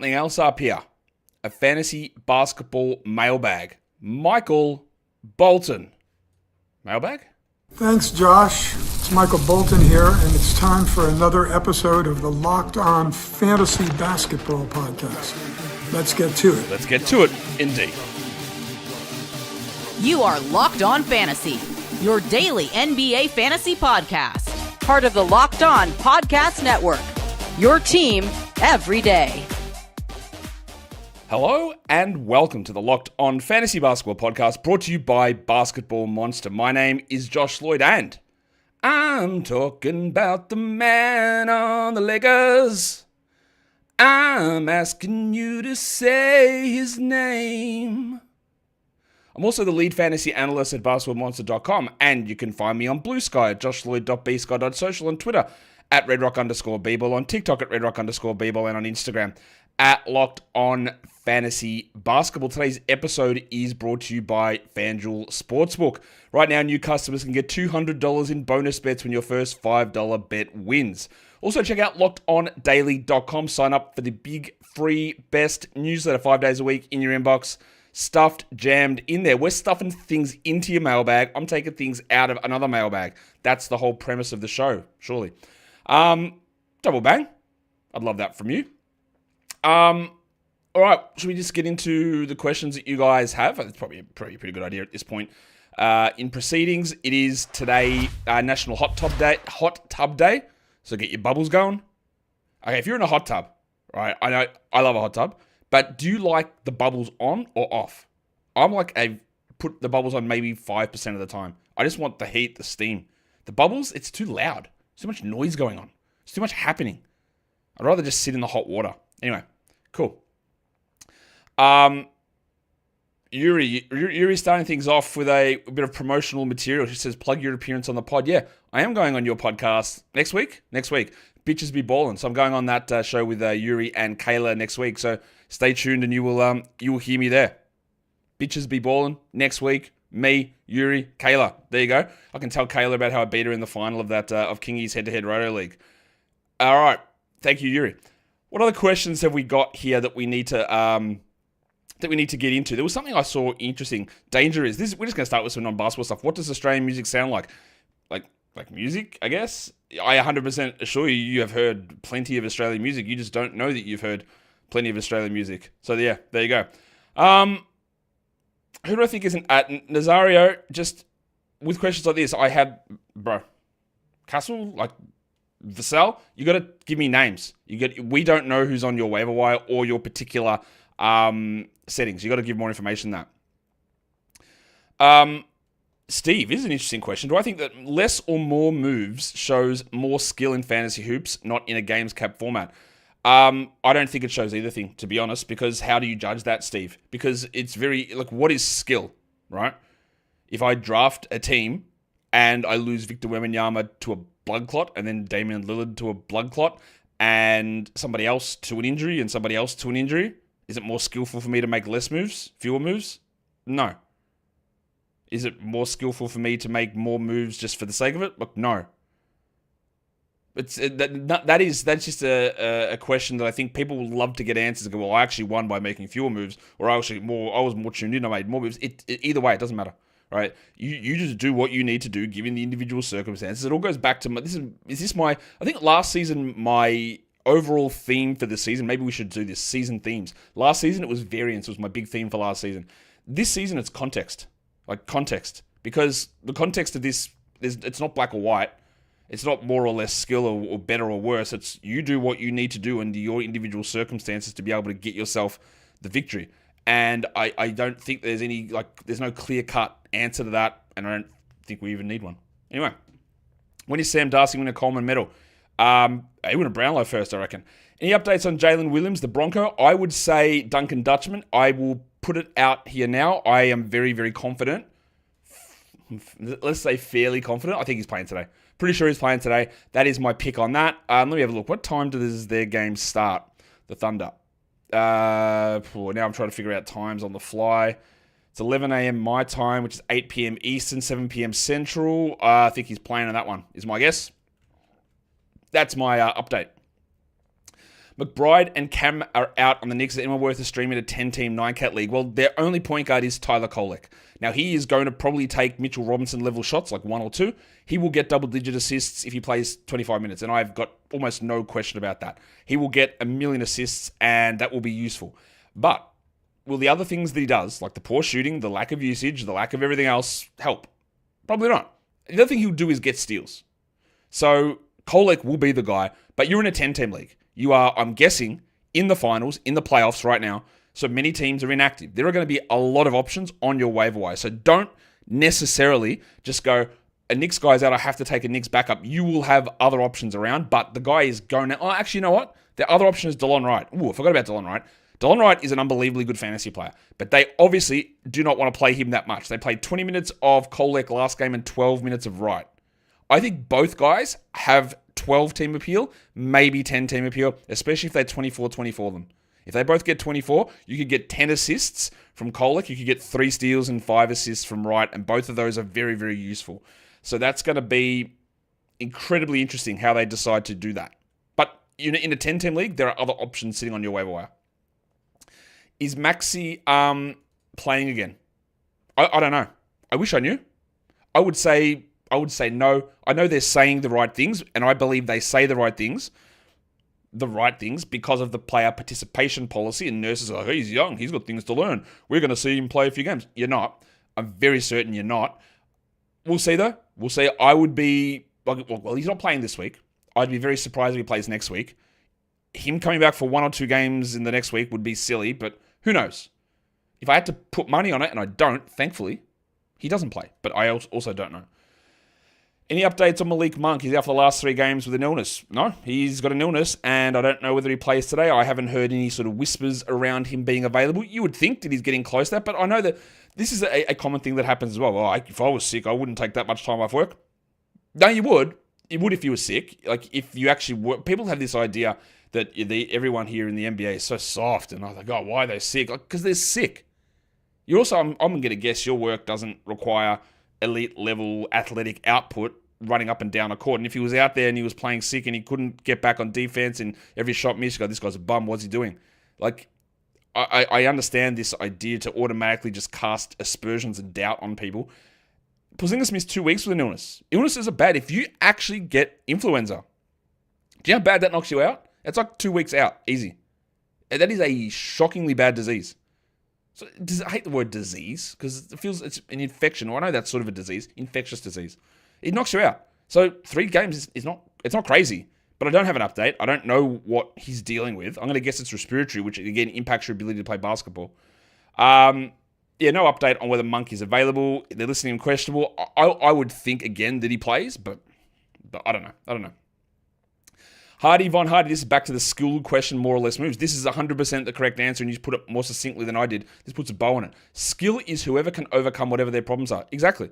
something else up here. A fantasy basketball mailbag. Michael Bolton. Mailbag? Thanks, Josh. It's Michael Bolton here, and it's time for another episode of the Locked On Fantasy Basketball Podcast. Let's get to it. Let's get to it, indeed. You are Locked On Fantasy, your daily NBA fantasy podcast. Part of the Locked On Podcast Network, your team every day. Hello and welcome to the Locked On Fantasy Basketball Podcast, brought to you by Basketball Monster. My name is Josh Lloyd and I'm talking about the man on the Lakers. I'm asking you to say his name. I'm also the lead fantasy analyst at basketballmonster.com, and you can find me on Blue Sky at joshloyd.bsky.social, on Twitter at redrock_bball, on TikTok at redrock_bball, and on Instagram at Locked On Fantasy Basketball. Today's episode is brought to you by FanDuel Sportsbook. Right now, new customers can get $200 in bonus bets when your first $5 bet wins. Also, check out lockedondaily.com. Sign up for the big free best newsletter 5 days a week in your inbox. Stuffed, jammed in there. We're stuffing things into your mailbag. I'm taking things out of another mailbag. That's the whole premise of the show, surely. Double bang. I'd love that from you. All right, should we just get into the questions that you guys have? It's probably a pretty good idea at this point. In proceedings, it is today National Hot Tub Day. So get your bubbles going. Okay, if you're in a hot tub, right? I know I love a hot tub, but do you like the bubbles on or off? I'm like, I put the bubbles on maybe 5% of the time. I just want the heat, the steam. The bubbles, it's too loud. There's too much noise going on. There's too much happening. I'd rather just sit in the hot water. Anyway, cool. Yuri's starting things off with a bit of promotional material. She says, plug your appearance on the pod. Yeah, I am going on your podcast next week. Bitches be ballin'. So I'm going on that show with Yuri and Kayla next week. So stay tuned and you will hear me there. Bitches be ballin' next week. Me, Yuri, Kayla. There you go. I can tell Kayla about how I beat her in the final of that of Kingy's head-to-head Roto League. All right. Thank you, Yuri. What other questions have we got here that we need to get into? There was something I saw interesting. Danger is this. We're just going to start with some non-basketball stuff. What does Australian music sound like? Like music, I guess. I 100% assure you, you have heard plenty of Australian music. You just don't know that you've heard plenty of Australian music. So yeah, there you go. Who do I think isn't at Nazario? Just with questions like this, I have Castle, like Vassell. You got to give me names. We don't know who's on your waiver wire or your particular settings. You got to give more information than that. Steve, this is an interesting question. Do I think that less or more moves shows more skill in fantasy hoops, not in a games cap format? I don't think it shows either thing, to be honest, because how do you judge that, Steve? Because it's very, what is skill, right? If I draft a team and I lose Victor Wembanyama to a blood clot and then Damian Lillard to a blood clot and somebody else to an injury and somebody else to an injury, is it more skillful for me to make less moves, fewer moves? No. Is it more skillful for me to make more moves just for the sake of it? Look, no. That's just a question that I think people will love to get answers and go, well, I actually won by making fewer moves, or I was more tuned in, I made more moves. Either way, it doesn't matter, right? You just do what you need to do given the individual circumstances. It all goes back to I think last season, my overall theme for the season, maybe we should do this, season themes. Last season, it was variance, was my big theme for last season. This season, it's context. Because the context of this, it's not black or white. It's not more or less skill or better or worse. It's you do what you need to do under your individual circumstances to be able to get yourself the victory. And I don't think there's there's no clear-cut answer to that, and I don't think we even need one. Anyway, when is Sam Darcy win a Coleman medal? He win a Brownlow first, I reckon. Any updates on Jalen Williams, the Bronco? I would say Duncan Dutchman. I will put it out here now. I am very, very confident. Let's say fairly confident. I think he's playing today. Pretty sure he's playing today. That is my pick on that. Let me have a look. What time does their game start? The Thunder. Now I'm trying to figure out times on the fly. It's 11 a.m. my time, which is 8 p.m. Eastern, 7 p.m. Central. I think he's playing on that one, is my guess. That's my update. McBride and Cam are out on the Knicks. Is anyone worth a stream in a 10-team 9-cat league? Well, their only point guard is Tyler Kolek. Now, he is going to probably take Mitchell Robinson level shots, like 1 or 2. He will get double-digit assists if he plays 25 minutes, and I've got almost no question about that. He will get 1 million assists, and that will be useful. But will the other things that he does, like the poor shooting, the lack of usage, the lack of everything else, help? Probably not. The other thing he'll do is get steals. So Kolek will be the guy, but you're in a 10-team league. You are, I'm guessing, in the finals, in the playoffs right now, so many teams are inactive. There are going to be a lot of options on your waiver wire. So don't necessarily just go, a Knicks guy's out, I have to take a Knicks backup. You will have other options around, but the guy is going, oh, actually, you know what? The other option is DeLon Wright. Ooh, I forgot about DeLon Wright. DeLon Wright is an unbelievably good fantasy player, but they obviously do not want to play him that much. They played 20 minutes of Kolek last game and 12 minutes of Wright. I think both guys have 12-team appeal, maybe 10-team appeal, especially if they're 24-24 them. If they both get 24, you could get 10 assists from Kolek, you could get 3 steals and 5 assists from Wright, and both of those are very, very useful. So that's going to be incredibly interesting how they decide to do that. But in a 10-team league, there are other options sitting on your waiver wire. Is Maxey playing again? I don't know. I wish I knew. I would say no. I know they're saying the right things, and I believe they say the right things because of the player participation policy, and nurses are like, he's young, he's got things to learn. We're going to see him play a few games. You're not. I'm very certain you're not. We'll see, though. We'll see. I would be, well, he's not playing this week. I'd be very surprised if he plays next week. Him coming back for 1 or 2 games in the next week would be silly, but who knows? If I had to put money on it, and I don't, thankfully, he doesn't play, but I also don't know. Any updates on Malik Monk? He's out for the last 3 games with an illness. No, he's got an illness, and I don't know whether he plays today. I haven't heard any sort of whispers around him being available. You would think that he's getting close to that, but I know that this is a common thing that happens as well. Well, if I was sick, I wouldn't take that much time off work. No, you would. You would if you were sick. Like, if you actually were. People have this idea that everyone here in the NBA is so soft, and I think, oh, why are they sick? Because they're sick. You also, I'm going to guess your work doesn't require elite level athletic output running up and down a court. And if he was out there and he was playing sick and he couldn't get back on defense and every shot missed, you go, this guy's a bum, what's he doing? Like, I understand this idea to automatically just cast aspersions and doubt on people. Porzingis missed 2 weeks with an illness. Illnesses are bad. If you actually get influenza, do you know how bad that knocks you out? It's like 2 weeks out, easy. That is a shockingly bad disease. So I hate the word disease because it feels it's an infection. Well, I know that's sort of a disease, infectious disease. It knocks you out. So 3 games is not, it's not crazy, but I don't have an update. I don't know what he's dealing with. I'm going to guess it's respiratory, which again impacts your ability to play basketball. Yeah, no update on whether Monk is available. They're listing him questionable. I would think again that he plays, but I don't know. Von Hardy, this is back to the skill question, more or less moves. This is 100% the correct answer, and you put it more succinctly than I did. This puts a bow on it. Skill is whoever can overcome whatever their problems are. Exactly.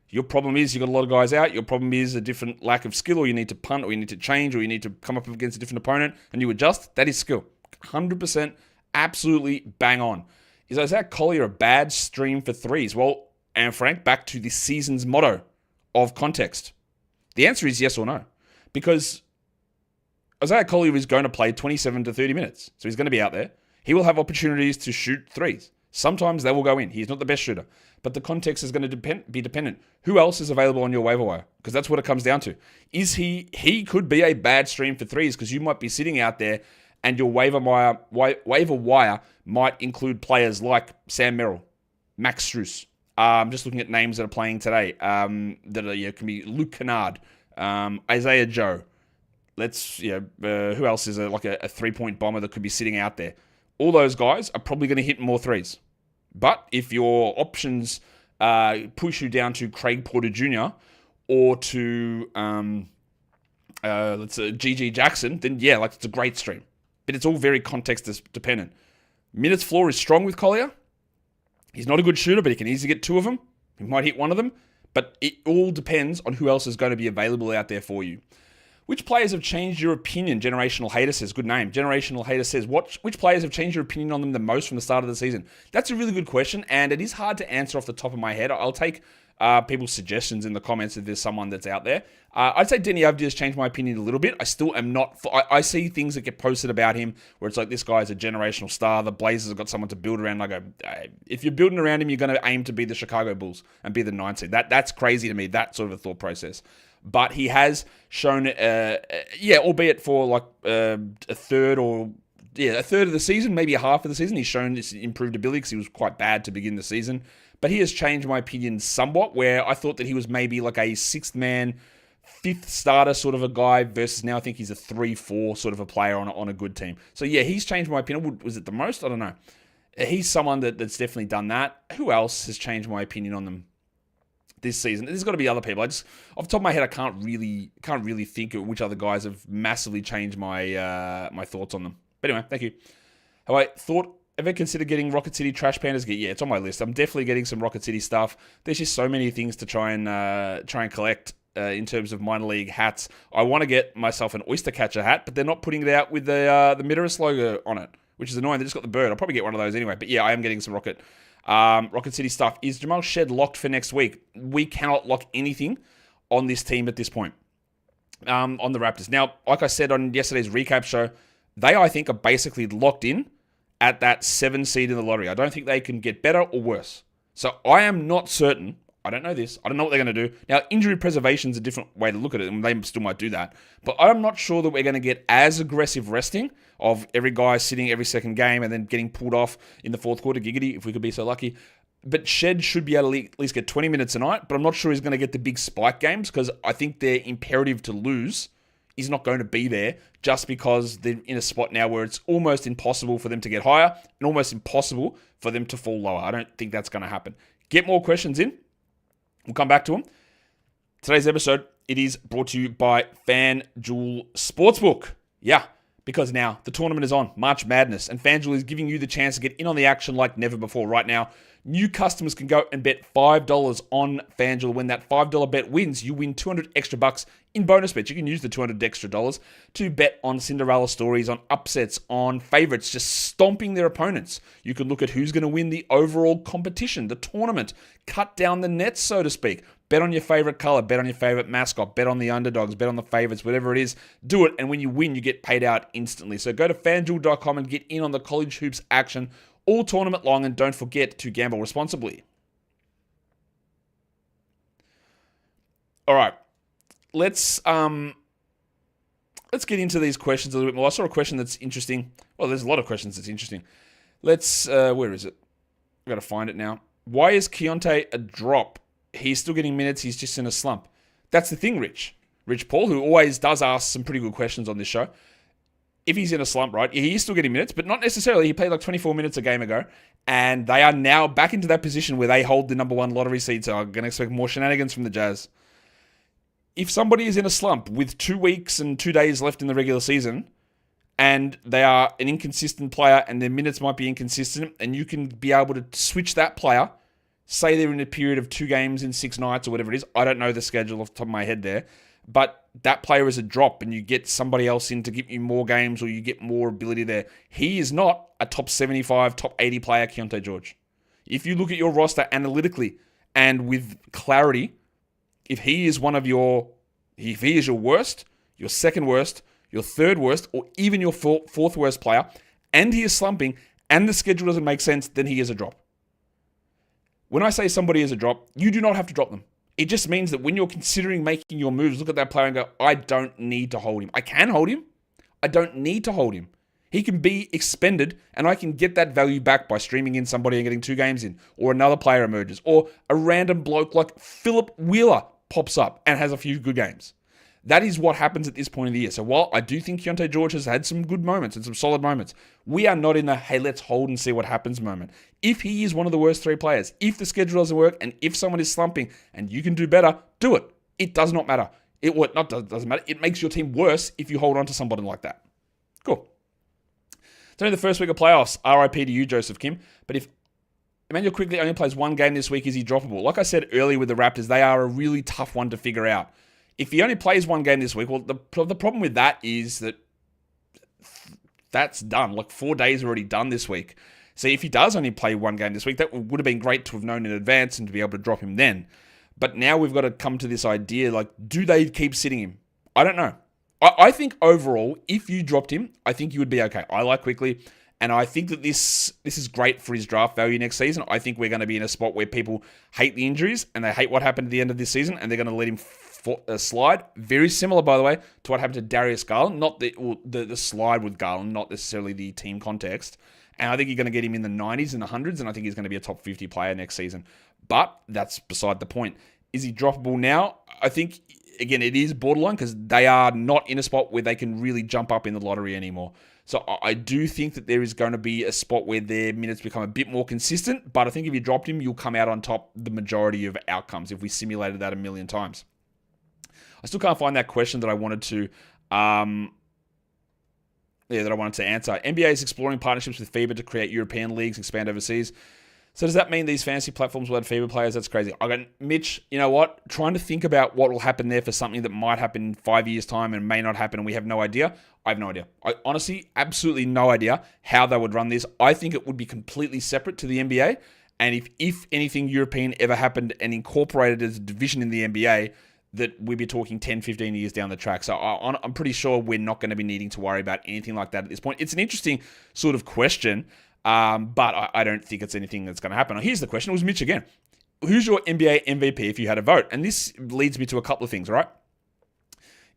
Your problem is you've got a lot of guys out. Your problem is a different lack of skill, or you need to punt, or you need to change, or you need to come up against a different opponent, and you adjust. That is skill. 100% absolutely bang on. Is Isaiah Collier a bad stream for threes? Well, and Frank, back to this season's motto of context. The answer is yes or no. Because Isaiah Collier is going to play 27 to 30 minutes. So he's going to be out there. He will have opportunities to shoot threes. Sometimes they will go in. He's not the best shooter. But the context is going to be dependent. Who else is available on your waiver wire? Because that's what it comes down to. Is he could be a bad stream for threes because you might be sitting out there and your waiver wire might include players like Sam Merrill, Max Strus. I'm just looking at names that are playing today. Can be Luke Kennard, Isaiah Joe. Who else is a 3-point bomber that could be sitting out there? All those guys are probably going to hit more threes. But if your options push you down to Craig Porter Jr. or to GG Jackson, then yeah, it's a great stream. But it's all very context dependent. Minutes floor is strong with Collier. He's not a good shooter, but he can easily get 2 of them. He might hit 1 of them. But it all depends on who else is going to be available out there for you. Which players have changed your opinion? Generational Hater says. Good name. Generational Hater says, which players have changed your opinion on them the most from the start of the season? That's a really good question, and it is hard to answer off the top of my head. I'll take people's suggestions in the comments if there's someone that's out there. I'd say Denny Avdija has changed my opinion a little bit. I still am not... I see things that get posted about him where it's like, this guy's a generational star. The Blazers have got someone to build around. I go, if you're building around him, you're going to aim to be the Chicago Bulls and be the 9th seed. That's crazy to me, that sort of a thought process. But he has shown, albeit for like a third of the season, maybe a half of the season, he's shown this improved ability because he was quite bad to begin the season. But he has changed my opinion somewhat, where I thought that he was maybe like a 6th man, 5th starter sort of a guy, versus now I think he's a 3-4 sort of a player on a good team. So yeah, he's changed my opinion. Was it the most? I don't know. He's someone that's definitely done that. Who else has changed my opinion on them this season? There's got to be other people. I just, off the top of my head, I can't really think of which other guys have massively changed my my thoughts on them. But anyway, thank you. Have I ever considered getting Rocket City Trash Pandas gear? Yeah, it's on my list. I'm definitely getting some Rocket City stuff. There's just so many things to try and collect in terms of minor league hats. I want to get myself an Oyster Catcher hat, but they're not putting it out with the Midorous logo on it, which is annoying. They just got the bird. I'll probably get one of those anyway. But yeah, I am getting some Rocket City stuff. Is Jamal Shed locked for next week? We cannot lock anything on this team at this point. On the Raptors. Now, like I said on yesterday's recap show, they, I think, are basically locked in at that 7 seed in the lottery. I don't think they can get better or worse. So I am not certain. I don't know this. I don't know what they're going to do. Now, injury preservation is a different way to look at it, and they still might do that. But I'm not sure that we're going to get as aggressive resting of every guy sitting every second game and then getting pulled off in the fourth quarter. Giggity, if we could be so lucky. But Shed should be able to at least get 20 minutes a night, but I'm not sure he's going to get the big spike games because I think their imperative to lose is not going to be there just because they're in a spot now where it's almost impossible for them to get higher and almost impossible for them to fall lower. I don't think that's going to happen. Get more questions in. We'll come back to them. Today's episode, it is brought to you by FanDuel Sportsbook. Yeah, because now the tournament is on, March Madness, and FanDuel is giving you the chance to get in on the action like never before. Right now, new customers can go and bet $5 on FanDuel. When that $5 bet wins, you win $200 extra bucks in bonus bets. You can use the $200 extra dollars to bet on Cinderella stories, on upsets, on favorites, just stomping their opponents. You can look at who's going to win the overall competition, the tournament, cut down the nets, so to speak. Bet on your favorite color, bet on your favorite mascot, bet on the underdogs, bet on the favorites, whatever it is. Do it, and when you win, you get paid out instantly. So go to FanDuel.com and get in on the college hoops action all tournament long, and don't forget to gamble responsibly. All right, let's get into these questions a little bit more. I saw a question that's interesting. Well, there's a lot of questions that's interesting. Let's, where is it? I've got to find it now. Why is Keyonte a drop? He's still getting minutes. He's just in a slump. That's the thing, Rich Paul, who always does ask some pretty good questions on this show. If he's in a slump, right, he is still getting minutes, but not necessarily. He played like 24 minutes a game ago, and they are now back into that position where they hold the number 1 lottery seed, so I'm going to expect more shenanigans from the Jazz. If somebody is in a slump with 2 weeks and 2 days left in the regular season, and they are an inconsistent player and their minutes might be inconsistent, and you can be able to switch that player, say they're in a period of 2 games in 6 nights or whatever it is. I don't know the schedule off the top of my head there, but that player is a drop and you get somebody else in to give you more games or you get more ability there. He is not a top 75, top 80 player, Keyonte George. If you look at your roster analytically and with clarity, if he is your worst, your second worst, your third worst, or even your fourth worst player, and he is slumping and the schedule doesn't make sense, then he is a drop. When I say somebody is a drop, you do not have to drop them. It just means that when you're considering making your moves, look at that player and go, I don't need to hold him. I can hold him. I don't need to hold him. He can be expended, and I can get that value back by streaming in somebody and getting 2 games in, or another player emerges, or a random bloke like Philip Wheeler pops up and has a few good games. That is what happens at this point of the year. So while I do think Keyonte George has had some good moments and some solid moments, we are not in the, hey, let's hold and see what happens moment. If he is one of the worst 3 players, if the schedule doesn't work, and if someone is slumping and you can do better, do it. It does not matter. Doesn't matter. It makes your team worse if you hold on to somebody like that. Cool. It's only the first week of playoffs. RIP to you, Joseph Kim. But if Emmanuel Quigley only plays 1 game this week, is he droppable? Like I said earlier with the Raptors, they are a really tough one to figure out. If he only plays 1 game this week, well, the problem with that is that that's done. Like 4 days already done this week. So if he does only play 1 game this week, that would have been great to have known in advance and to be able to drop him then. But now we've got to come to this idea, like, do they keep sitting him? I don't know. I think overall, if you dropped him, I think you would be okay. I like Quickley, and I think that this is great for his draft value next season. I think we're going to be in a spot where people hate the injuries, and they hate what happened at the end of this season, and they're going to let him slide. Very similar, by the way, to what happened to Darius Garland. Not the slide with Garland, not necessarily the team context. And I think you're going to get him in the 90s and the 100s, and I think he's going to be a top 50 player next season. But that's beside the point. Is he droppable now? I think, again, it is borderline because they are not in a spot where they can really jump up in the lottery anymore. So I do think that there is going to be a spot where their minutes become a bit more consistent, but I think if you dropped him, you'll come out on top the majority of outcomes if we simulated that a million times. I still can't find that question that I wanted to answer. NBA is exploring partnerships with FIBA to create European leagues, expand overseas. So does that mean these fantasy platforms will add FIBA players? That's crazy. I got Mitch, you know what? Trying to think about what will happen there for something that might happen in 5 years' time and may not happen and we have no idea. I have no idea. I honestly, absolutely no idea how they would run this. I think it would be completely separate to the NBA. And if anything European ever happened and incorporated as a division in the NBA, that we'd be talking 10, 15 years down the track. So I'm pretty sure we're not going to be needing to worry about anything like that at this point. It's an interesting sort of question. But I don't think it's anything that's going to happen. Here's the question. It was Mitch again. Who's your NBA MVP if you had a vote? And this leads me to a couple of things, right?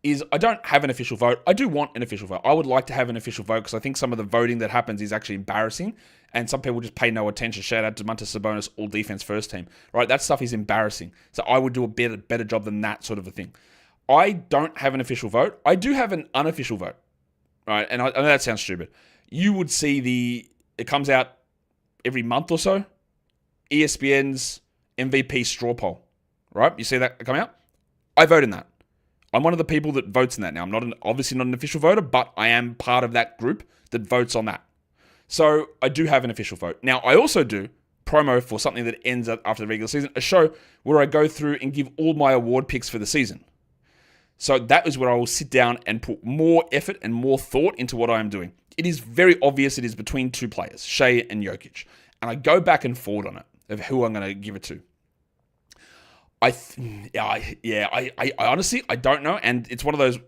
I don't have an official vote. I do want an official vote. I would like to have an official vote because I think some of the voting that happens is actually embarrassing. And some people just pay no attention. Shout out to Domantas Sabonis, all defense first team. Right? That stuff is embarrassing. So I would do a better job than that sort of a thing. I don't have an official vote. I do have an unofficial vote. Right? And I know that sounds stupid. You would see it comes out every month or so. ESPN's MVP straw poll, right? You see that come out? I vote in that. I'm one of the people that votes in that now. I'm obviously not an official voter, but I am part of that group that votes on that. So I do have an official vote. Now, I also do promo for something that ends up after the regular season, a show where I go through and give all my award picks for the season. So that is where I will sit down and put more effort and more thought into what I am doing. It is very obvious it is between two players, Shai and Jokic. And I go back and forward on it of who I'm going to give it to. I honestly, I don't know. And it's one of those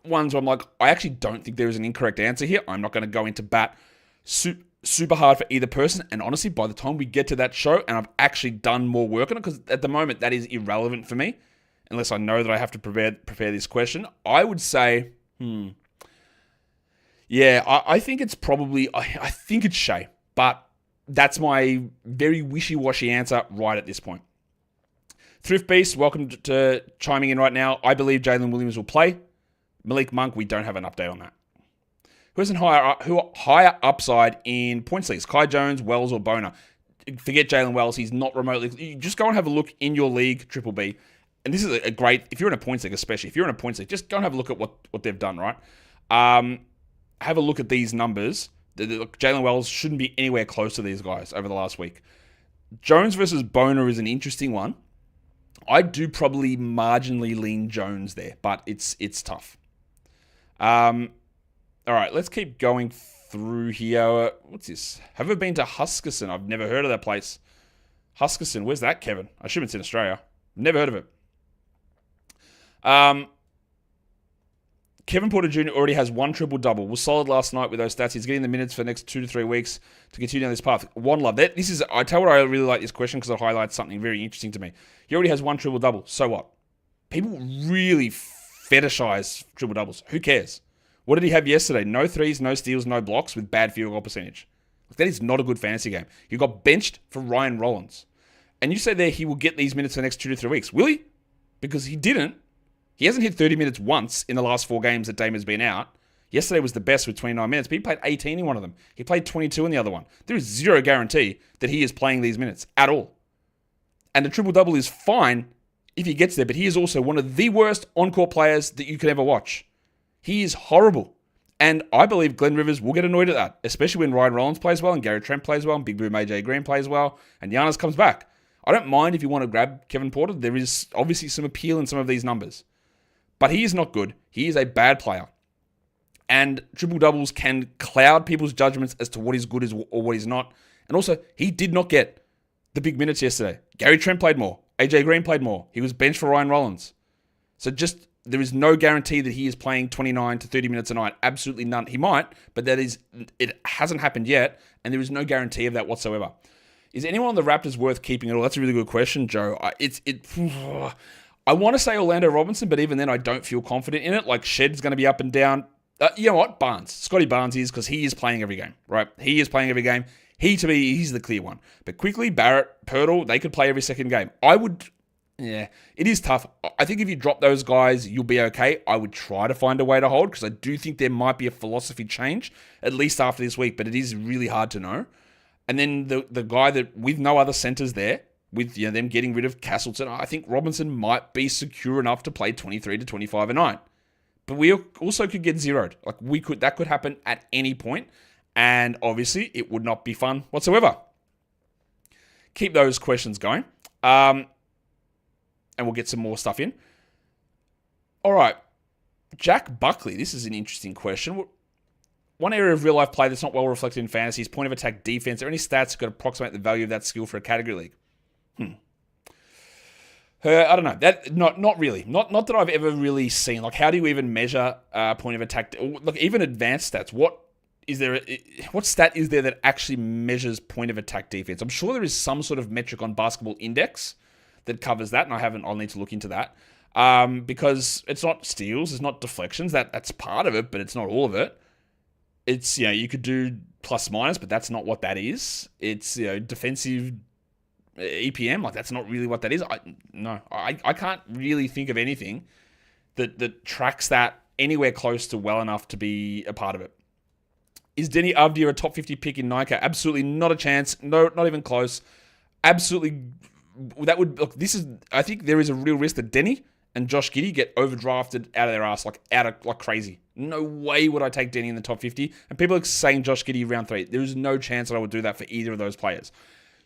ones where I'm like, I actually don't think there is an incorrect answer here. I'm not going to go into bat super hard for either person. And honestly, by the time we get to that show and I've actually done more work on it, because at the moment that is irrelevant for me, unless I know that I have to prepare this question, I would say, I think it's probably, I think it's Shai. But that's my very wishy-washy answer right at this point. Thrift Beast, welcome to chiming in right now. I believe Jalen Williams will play. Malik Monk, we don't have an update on that. Who higher upside in points leagues? Kai Jones, Wells, or Boner? Forget Jalen Wells. He's not remotely. You just go and have a look in your league, Triple B. And this is a great, if you're in a points league, especially, if you're in a points league, just go and have a look at what they've done, right? Have a look at these numbers. Jalen Wells shouldn't be anywhere close to these guys over the last week. Jones versus Boner is an interesting one. I do probably marginally lean Jones there, but it's tough. All right, let's keep going through here. What's this? Have I been to Huskisson? I've never heard of that place. Huskisson, where's that, Kevin? I assume it's in Australia. Never heard of it. Kevin Porter Jr. already has one triple-double. Was solid last night with those stats. He's getting the minutes for the next 2 to 3 weeks to continue on this path. One love. I tell you what I really like this question because it highlights something very interesting to me. He already has one triple-double. So what? People really fetishize triple-doubles. Who cares? What did he have yesterday? No threes, no steals, no blocks with bad field goal percentage. That is not a good fantasy game. You got benched for Ryan Rollins. And you say there he will get these minutes for the next 2 to 3 weeks. Will he? Because he didn't. He hasn't hit 30 minutes once in the last 4 games that Dame has been out. Yesterday was the best with 29 minutes, but he played 18 in one of them. He played 22 in the other one. There is zero guarantee that he is playing these minutes at all. And the triple-double is fine if he gets there, but he is also one of the worst on-court players that you could ever watch. He is horrible. And I believe Glenn Rivers will get annoyed at that, especially when Ryan Rollins plays well and Gary Trent plays well and Big Boom AJ Green plays well and Giannis comes back. I don't mind if you want to grab Kevin Porter. There is obviously some appeal in some of these numbers. But he is not good. He is a bad player. And triple-doubles can cloud people's judgments as to what is good or what is not. And also, he did not get the big minutes yesterday. Gary Trent played more. AJ Green played more. He was benched for Ryan Rollins. So just, there is no guarantee that he is playing 29 to 30 minutes a night. Absolutely none. He might, but it hasn't happened yet, and there is no guarantee of that whatsoever. Is anyone on the Raptors worth keeping at all? That's a really good question, Joe. I want to say Orlando Robinson, but even then I don't feel confident in it. Like, Shed's going to be up and down. You know what? Barnes. Scotty Barnes is, because he is playing every game, right? He is playing every game. He, to me, he's the clear one. But quickly, Barrett, Pirtle, they could play every second game. It is tough. I think if you drop those guys, you'll be okay. I would try to find a way to hold, because I do think there might be a philosophy change, at least after this week, but it is really hard to know. And then the guy that, with no other centers there, with them getting rid of Castleton, I think Robinson might be secure enough to play 23 to 25 a night. But we also could get zeroed. That could happen at any point, and obviously it would not be fun whatsoever. Keep those questions going. And we'll get some more stuff in. All right. Jack Buckley, this is an interesting question. One area of real-life play that's not well reflected in fantasy is point of attack defense. Are there any stats that could approximate the value of that skill for a category league? I don't know. Not really. Not that I've ever really seen. Like, how do you even measure point of attack? Look, even advanced stats. What stat is there that actually measures point of attack defense? I'm sure there is some sort of metric on Basketball Index that covers that, and I'll need to look into that. Because it's not steals, it's not deflections. That's part of it, but it's not all of it. It's, you could do plus minus, but that's not what that is. It's, defensive EPM, like, that's not really what that is. I can't really think of anything that tracks that anywhere close to well enough to be a part of it. Is Denny Avdia a top 50 pick in Nike? Absolutely not a chance. No, not even close. Absolutely. I think there is a real risk that Denny and Josh Giddey get overdrafted out of their ass, like crazy. No way would I take Denny in the top 50. And people are saying Josh Giddey round 3. There is no chance that I would do that for either of those players.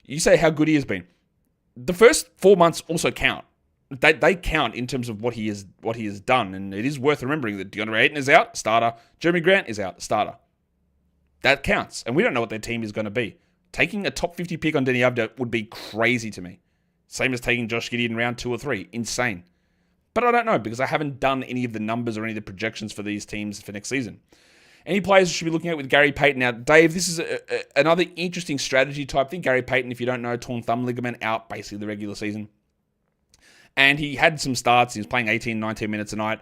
You say how good he has been. The first 4 months also count. They count in terms of what he has done. And it is worth remembering that DeAndre Ayton is out, starter. Jeremy Grant is out, starter. That counts. And we don't know what their team is going to be. Taking a top 50 pick on Denny Avdia would be crazy to me. Same as taking Josh Giddey in round 2 or 3. Insane. But I don't know, because I haven't done any of the numbers or any of the projections for these teams for next season. Any players you should be looking at with Gary Payton? Now, Dave, this is another interesting strategy type thing. Gary Payton, if you don't know, torn thumb ligament, out basically the regular season. And he had some starts. He was playing 18, 19 minutes a night.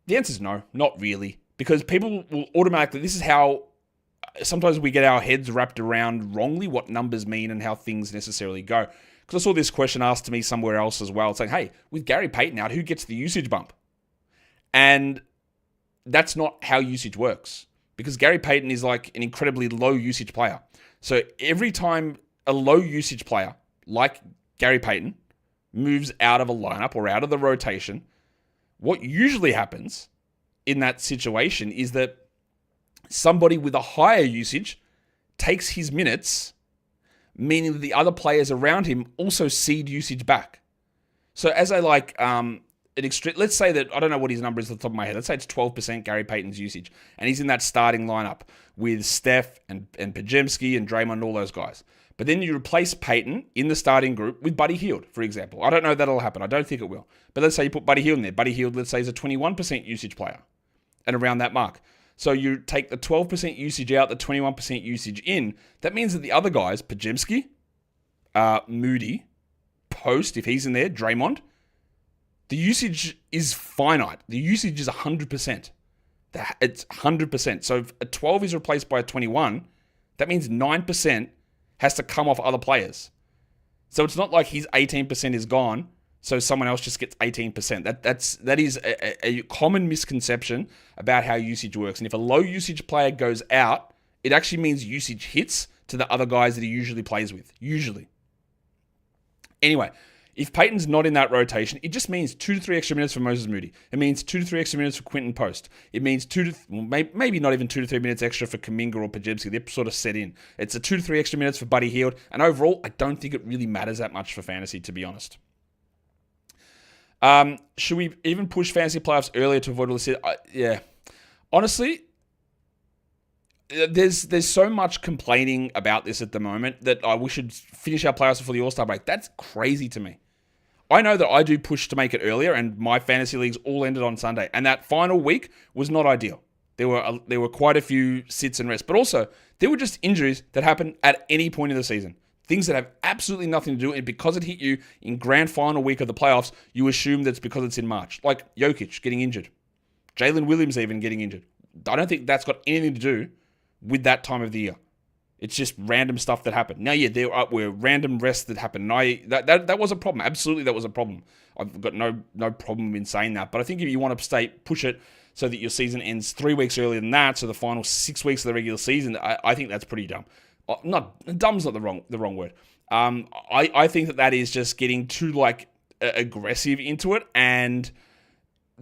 The answer is no, not really. Because people will automatically, this is how sometimes we get our heads wrapped around wrongly what numbers mean and how things necessarily go. Because I saw this question asked to me somewhere else as well, saying, hey, with Gary Payton out, who gets the usage bump? And that's not how usage works. Because Gary Payton is like an incredibly low usage player. So every time a low usage player like Gary Payton moves out of a lineup or out of the rotation, what usually happens in that situation is that somebody with a higher usage takes his minutes, meaning that the other players around him also cede usage back. So as I let's say that, I don't know what his number is off the top of my head. Let's say it's 12% Gary Payton's usage. And he's in that starting lineup with Steph and Podziemski and Draymond and all those guys. But then you replace Payton in the starting group with Buddy Hield, for example. I don't know if that'll happen. I don't think it will. But let's say you put Buddy Hield in there. Buddy Hield, let's say, is a 21% usage player. And around that mark. So you take the 12% usage out, the 21% usage in. That means that the other guys, Podziemski, Moody, Post, if he's in there, Draymond, the usage is finite. The usage is 100%. It's 100%. So if a 12 is replaced by a 21, that means 9% has to come off other players. So it's not like his 18% is gone, so someone else just gets 18%. That is a common misconception about how usage works. And if a low usage player goes out, it actually means usage hits to the other guys that he usually plays with. Usually. Anyway, if Payton's not in that rotation, it just means 2 to 3 extra minutes for Moses Moody. It means 2 to 3 extra minutes for Quentin Post. It means maybe not even 2 to 3 minutes extra for Kuminga or Podziemski. They're sort of set in. It's a 2 to 3 extra minutes for Buddy Hield. And overall, I don't think it really matters that much for fantasy, to be honest. Should we even push fantasy playoffs earlier to avoid all this? Yeah. Honestly, there's so much complaining about this at the moment that we should finish our playoffs before the All-Star break. That's crazy to me. I know that I do push to make it earlier, and my fantasy leagues all ended on Sunday. And that final week was not ideal. There were quite a few sits and rests, but also there were just injuries that happened at any point in the season. Things that have absolutely nothing to do, and because it hit you in grand final week of the playoffs, you assume that's because it's in March. Like Jokic getting injured. Jalen Williams even getting injured. I don't think that's got anything to do with that time of the year. It's just random stuff that happened. Now, yeah, there were random rests that happened. That was a problem. Absolutely, that was a problem. I've got no problem in saying that. But I think if you want to push it so that your season ends 3 weeks earlier than that, so the final 6 weeks of the regular season, I think that's pretty dumb. Dumb's not the wrong word. I think that is just getting too aggressive into it, and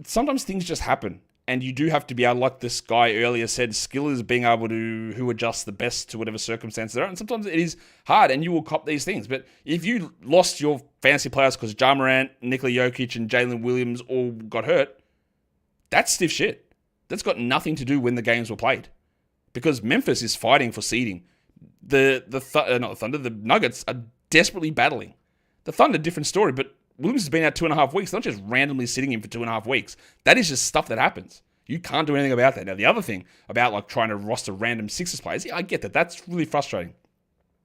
sometimes things just happen. And you do have to be able, like this guy earlier said, skill is being able to who adjusts the best to whatever circumstances there are. And sometimes it is hard, and you will cop these things. But if you lost your fantasy players because Ja Morant, Nikola Jokic, and Jalen Williams all got hurt, that's stiff shit. That's got nothing to do when the games were played, because Memphis is fighting for seeding. The Nuggets are desperately battling. The Thunder, different story, but Williams has been out 2.5 weeks, not just randomly sitting him for 2.5 weeks. That is just stuff that happens. You can't do anything about that. Now, the other thing about trying to roster random Sixers players, yeah, I get that. That's really frustrating.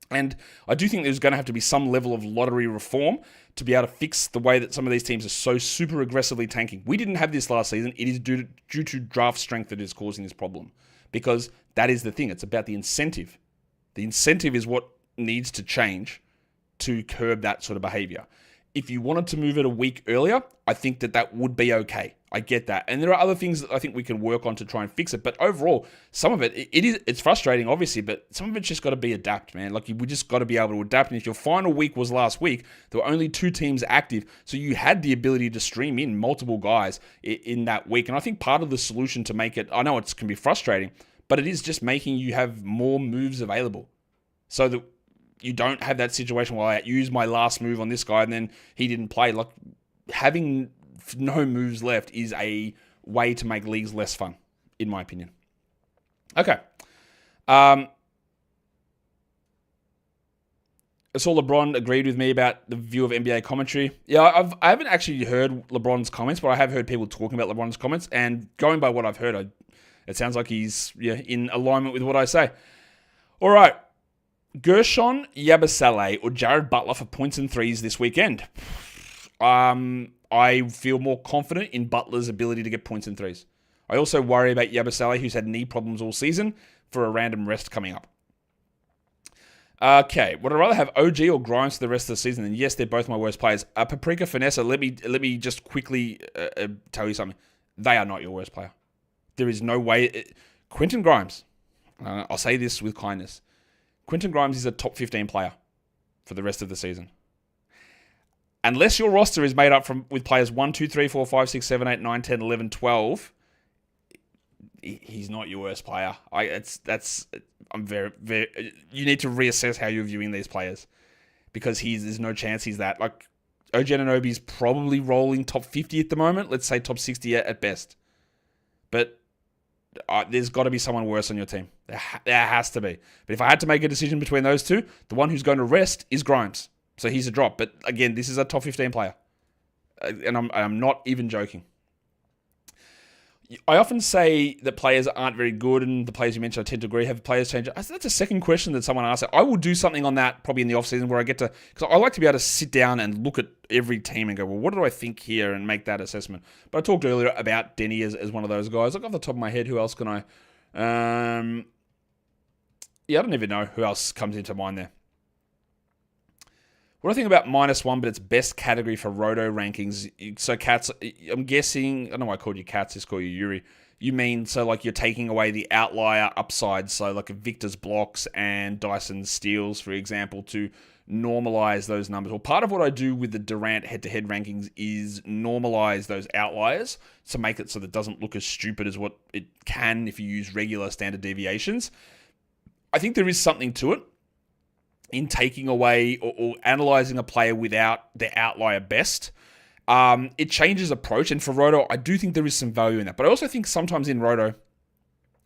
And I do think there's going to have to be some level of lottery reform to be able to fix the way that some of these teams are so super aggressively tanking. We didn't have this last season. It is due to draft strength that is causing this problem, because that is the thing. It's about the incentive. The incentive is what needs to change to curb that sort of behavior. If you wanted to move it a week earlier, I think that would be okay. I get that. And there are other things that I think we can work on to try and fix it. But overall, some of it's frustrating, obviously, but some of it's just got to be adapt, man. We just got to be able to adapt. And if your final week was last week, there were only 2 teams active. So you had the ability to stream in multiple guys in that week. And I think part of the solution to make it, I know it can be frustrating, but it is just making you have more moves available so that you don't have that situation where I use my last move on this guy and then he didn't play. Having no moves left is a way to make leagues less fun, in my opinion. Okay. I saw LeBron agreed with me about the view of NBA commentary. Yeah, I haven't actually heard LeBron's comments, but I have heard people talking about LeBron's comments, and going by what I've heard, it sounds like he's in alignment with what I say. All right. Gershon Yabusele or Jared Butler for points and threes this weekend. I feel more confident in Butler's ability to get points and threes. I also worry about Yabusele, who's had knee problems all season, for a random rest coming up. Okay, would I rather have OG or Grimes for the rest of the season? And yes, they're both my worst players. Paprika Finessa, let me just quickly tell you something. They are not your worst player. There is no way. Quentin Grimes, I'll say this with kindness. Quentin Grimes is a top 15 player for the rest of the season. Unless your roster is made up with players 1, 2, 3, 4, 5, 6, 7, 8, 9, 10, 11, 12, he's not your worst player. I'm very, very. You need to reassess how you're viewing these players, because there's no chance he's that. OG Anunoby's probably rolling top 50 at the moment. Let's say top 60 at best. But there's got to be someone worse on your team. There has to be. But if I had to make a decision between those two, the one who's going to rest is Grimes. So he's a drop. But again, this is a top 15 player. And I'm not even joking. I often say that players aren't very good, and the players you mentioned, I tend to agree, have players change. That's a second question that someone asked. I will do something on that probably in the offseason where I get to, because I like to be able to sit down and look at every team and go, well, what do I think here, and make that assessment. But I talked earlier about Denny as one of those guys. Off the top of my head, who else can I? I don't even know who else comes into mind there. What do I think about -1, but it's best category for Roto rankings? So Cats, I'm guessing, I don't know why I called you Cats, just call you Yuri. You mean, so you're taking away the outlier upside, so Victor's blocks and Dyson's steals, for example, to normalize those numbers. Well, part of what I do with the Durant head-to-head rankings is normalize those outliers to make it so that it doesn't look as stupid as what it can if you use regular standard deviations. I think there is something to it in taking away or analyzing a player without the outlier best. It changes approach, and for Roto, I do think there is some value in that. But I also think sometimes in Roto,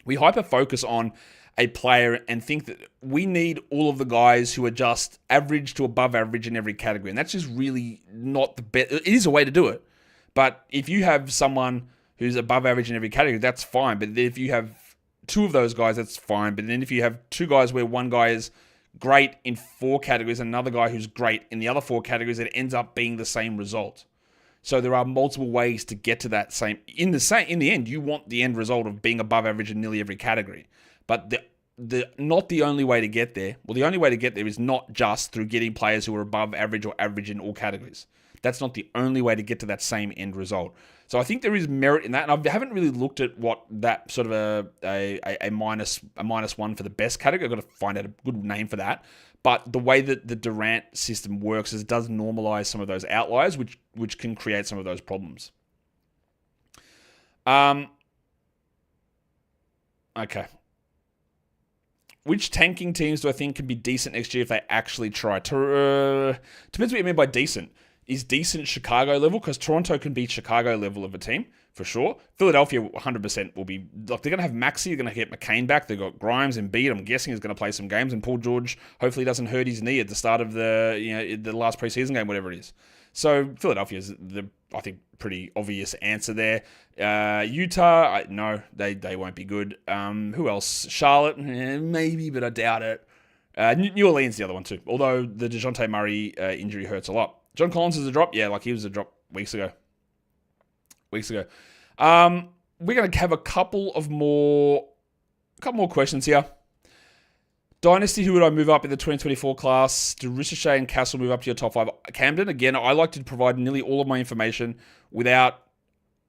we hyper-focus on a player and think that we need all of the guys who are just average to above average in every category. And that's just really not the best. It is a way to do it. But if you have someone who's above average in every category, that's fine. But if you have two of those guys, that's fine. But then if you have two guys where one guy is great in 4 categories and another guy who's great in the other 4 categories, it ends up being the same result. So there are multiple ways to get to that same. In the end, you want the end result of being above average in nearly every category. But not the only way to get there. Well, the only way to get there is not just through getting players who are above average or average in all categories. That's not the only way to get to that same end result. So I think there is merit in that, and I haven't really looked at what that sort of a minus one for the best category. I've got to find out a good name for that. But the way that the Durant system works is it does normalize some of those outliers, which can create some of those problems. Okay. Which tanking teams do I think can be decent next year if they actually try? Depends what you mean by decent. Is decent Chicago level? Because Toronto can be Chicago level of a team, for sure. Philadelphia 100% will be... Like, they're going to have Maxey, they're going to get McCain back, they've got Grimes and Embiid, I'm guessing, is going to play some games, and Paul George hopefully doesn't hurt his knee at the start of the last preseason game, whatever it is. So Philadelphia is I think, pretty obvious answer there. Utah, no, they won't be good. Who else? Charlotte, maybe, but I doubt it. New Orleans, the other one too. Although the DeJounte Murray injury hurts a lot. John Collins is a drop, yeah, like he was a drop weeks ago. We're going to have a couple more questions here. Dynasty, who would I move up in the 2024 class? Do Shai and Castle move up to your top 5? Camden, again, I like to provide nearly all of my information without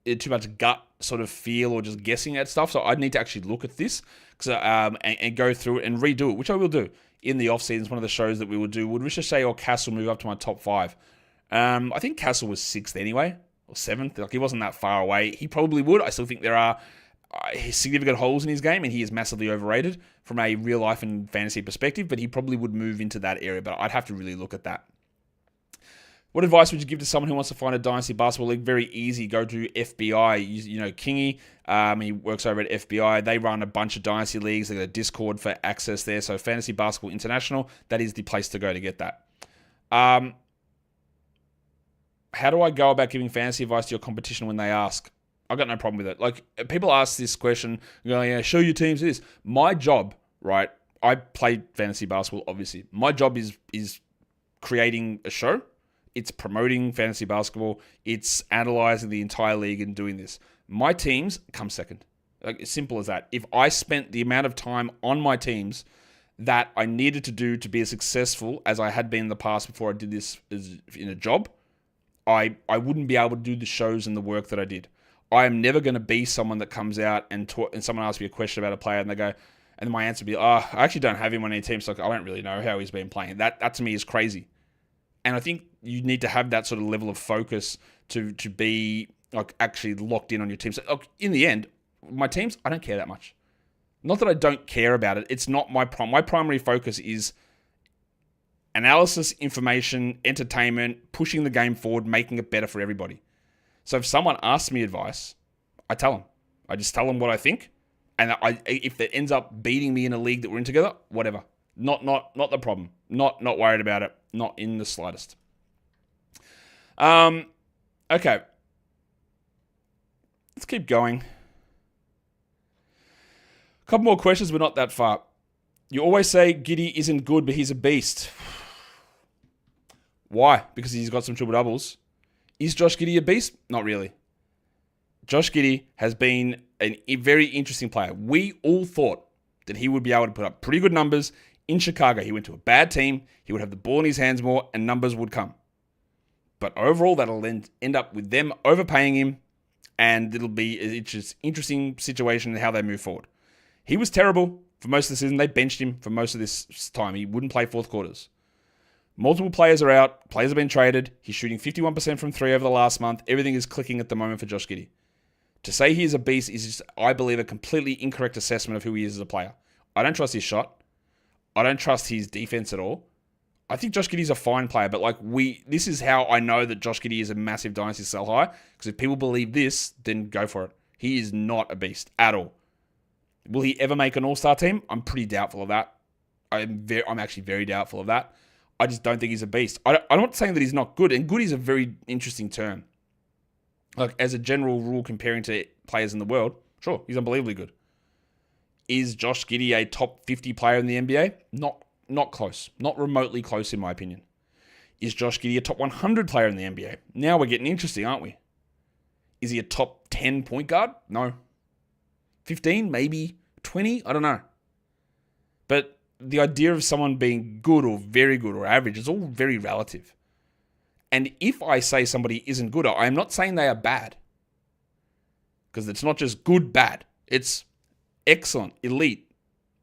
too much gut sort of feel or just guessing at stuff. So I need to actually look at this and go through it and redo it, which I will do in the off-season. It's one of the shows that we will do. Would Shai or Castle move up to my top 5? I think Castle was 6th anyway, or 7th. Like, he wasn't that far away. He probably would. I still think there are significant holes in his game, and he is massively overrated from a real life and fantasy perspective, but he probably would move into that area, but I'd have to really look at that. What advice would you give to someone who wants to find a Dynasty basketball league? Very easy. Go to FBI. You know, Kingy, he works over at FBI. They run a bunch of Dynasty leagues. They've got a Discord for access there. So Fantasy Basketball International, that is the place to go to get that. How do I go about giving fantasy advice to your competition when they ask? I've got no problem with it. Like, people ask this question, going, yeah, show your teams this. My job, right? I play fantasy basketball, obviously. My job is creating a show. It's promoting fantasy basketball. It's analyzing the entire league and doing this. My teams come second. Like, as simple as that. If I spent the amount of time on my teams that I needed to do to be as successful as I had been in the past before I did this in a job, I wouldn't be able to do the shows and the work that I did. I am never going to be someone that comes out and someone asks me a question about a player and they go, and my answer would be, I actually don't have him on any team, so I don't really know how he's been playing. That to me is crazy. And I think you need to have that sort of level of focus to be like actually locked in on your team. So in the end, my teams, I don't care that much. Not that I don't care about it. It's not my primary focus is analysis, information, entertainment, pushing the game forward, making it better for everybody. So if someone asks me advice, I tell them. I just tell them what I think. And if it ends up beating me in a league that we're in together, whatever. Not the problem. Not worried about it. Not in the slightest. Okay. Let's keep going. A couple more questions, but not that far. You always say Giddey isn't good, but he's a beast. Why? Because he's got some triple doubles. Is Josh Giddey a beast? Not really. Josh Giddey has been a very interesting player. We all thought that he would be able to put up pretty good numbers in Chicago. He went to a bad team. He would have the ball in his hands more, and numbers would come. But overall, that'll end up with them overpaying him, and it'll be an interesting situation in how they move forward. He was terrible for most of the season. They benched him for most of this time. He wouldn't play fourth quarters. Multiple players are out. Players have been traded. He's shooting 51% from 3 over the last month. Everything is clicking at the moment for Josh Giddey. To say he is a beast is just, I believe, a completely incorrect assessment of who he is as a player. I don't trust his shot. I don't trust his defense at all. I think Josh Giddey's a fine player, but this is how I know that Josh Giddey is a massive dynasty sell high, because if people believe this, then go for it. He is not a beast at all. Will he ever make an all-star team? I'm pretty doubtful of that. I'm actually very doubtful of that. I just don't think he's a beast. I'm not saying that he's not good, and good is a very interesting term. Like, as a general rule, comparing to players in the world, sure, he's unbelievably good. Is Josh Giddey a top 50 player in the NBA? Not close. Not remotely close, in my opinion. Is Josh Giddey a top 100 player in the NBA? Now we're getting interesting, aren't we? Is he a top 10 point guard? No. 15? Maybe. 20? I don't know. But the idea of someone being good or very good or average is all very relative. And if I say somebody isn't good, I am not saying they are bad. Because it's not just good, bad. It's excellent, elite,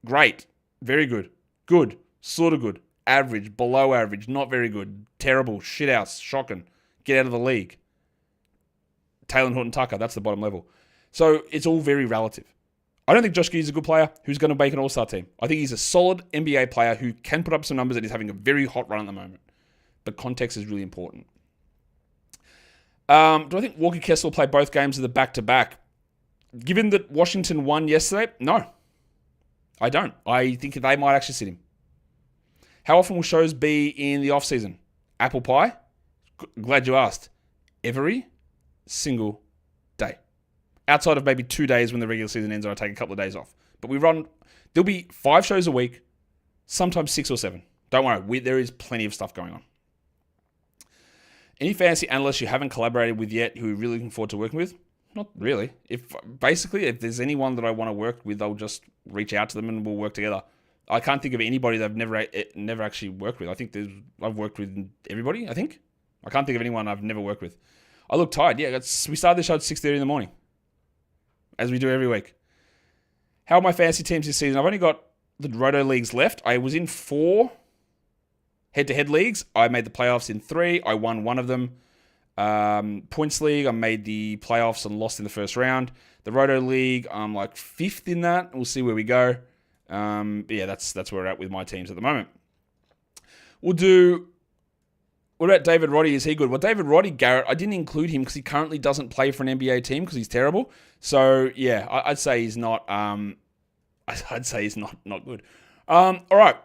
great, very good, good, sort of good, average, below average, not very good, terrible, shithouse, shocking, get out of the league. Taylor Horton-Tucker, that's the bottom level. So it's all very relative. I don't think Josh Giddey's a good player who's going to make an all-star team. I think he's a solid NBA player who can put up some numbers and is having a very hot run at the moment. But context is really important. Do I think Walker Kessler will play both games of the back-to-back? Given that Washington won yesterday, no. I don't. I think they might actually sit him. How often will shows be in the off-season? Apple pie? Glad you asked. Every single day. Outside of maybe 2 days when the regular season ends, I take a couple of days off. But there'll be 5 shows a week, sometimes 6 or 7. Don't worry, there is plenty of stuff going on. Any fantasy analysts you haven't collaborated with yet who you're really looking forward to working with? Not really. If there's anyone that I want to work with, I'll just reach out to them and we'll work together. I can't think of anybody that I've never actually worked with. I think I've worked with everybody, I think. I can't think of anyone I've never worked with. I look tired. Yeah, we started the show at 6:30 in the morning, as we do every week. How are my fantasy teams this season? I've only got the Roto leagues left. I was in 4 head-to-head leagues. I made the playoffs in 3. I won one of them. Points league, I made the playoffs and lost in the first round. The Roto league, I'm like 5th in that. We'll see where we go. But yeah, that's where we're at with my teams at the moment. What about David Roddy? Is he good? Well, David Roddy, Garrett, I didn't include him because he currently doesn't play for an NBA team because he's terrible. So yeah, I'd say he's not. I'd say he's not good. All right.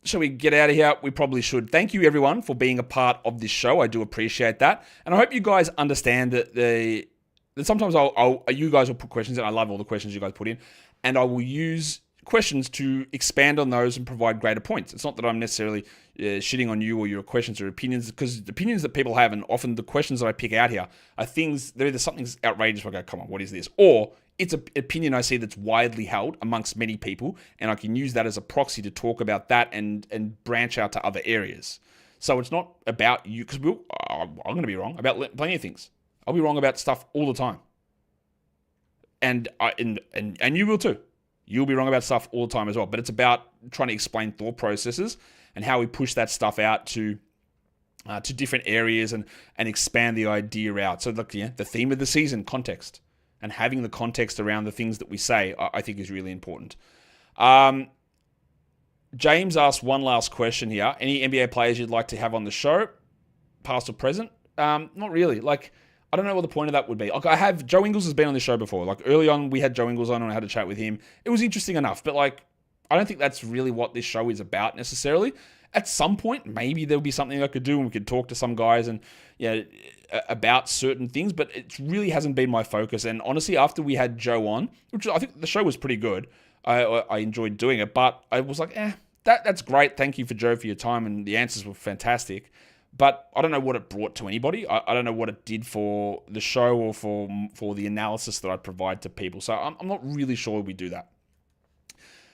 Shall we get out of here? We probably should. Thank you, everyone, for being a part of this show. I do appreciate that. And I hope you guys understand that sometimes you guys will put questions in. I love all the questions you guys put in. And I will use questions to expand on those and provide greater points. It's not that I'm necessarily shitting on you or your questions or opinions, because the opinions that people have, and often the questions that I pick out here, are things, they're either something's outrageous where I go, come on, what is this? Or it's an opinion I see that's widely held amongst many people, and I can use that as a proxy to talk about that and branch out to other areas. So it's not about you, because I'm going to be wrong about plenty of things. I'll be wrong about stuff all the time. And you will too. You'll be wrong about stuff all the time as well. But it's about trying to explain thought processes and how we push that stuff out to different areas and expand the idea out. So look, the theme of the season, context. And having the context around the things that we say, I think is really important. James asked one last question here. Any NBA players you'd like to have on the show, past or present? Not really. I don't know what the point of that would be. Joe Ingles has been on the show before. Early on, we had Joe Ingles on and I had a chat with him. It was interesting enough, but I don't think that's really what this show is about necessarily. At some point, maybe there'll be something I could do and we could talk to some guys and about certain things, but it really hasn't been my focus. And honestly, after we had Joe on, which I think the show was pretty good, I enjoyed doing it, but I was like, that's great. Thank you for Joe for your time, and the answers were fantastic. But I don't know what it brought to anybody. I don't know what it did for the show or for the analysis that I provide to people. So I'm not really sure we do that.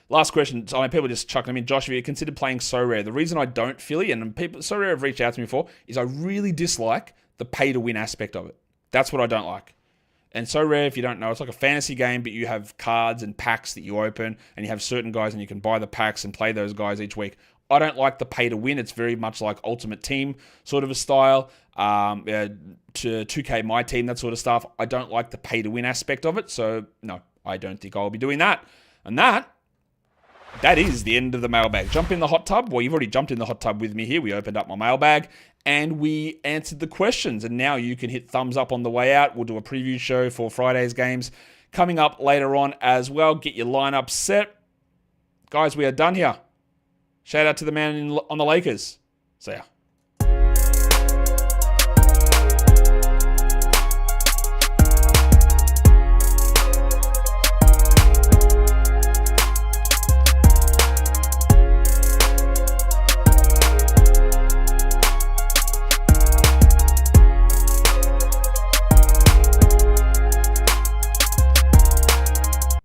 Last question. So people just chucking them in. Josh, have you considered playing So Rare? The reason I don't, Philly, and people So Rare have reached out to me before, is I really dislike the pay-to-win aspect of it. That's what I don't like. And So Rare, if you don't know, it's like a fantasy game, but you have cards and packs that you open, and you have certain guys, and you can buy the packs and play those guys each week. I don't like the pay to win. It's very much like Ultimate Team sort of a style. To 2K My Team, that sort of stuff. I don't like the pay to win aspect of it. So no, I don't think I'll be doing that. And that is the end of the mailbag. Jump in the hot tub. Well, you've already jumped in the hot tub with me here. We opened up my mailbag and we answered the questions. And now you can hit thumbs up on the way out. We'll do a preview show for Friday's games coming up later on as well. Get your lineup set. Guys, we are done here. Shout out to the man on the Lakers. See ya.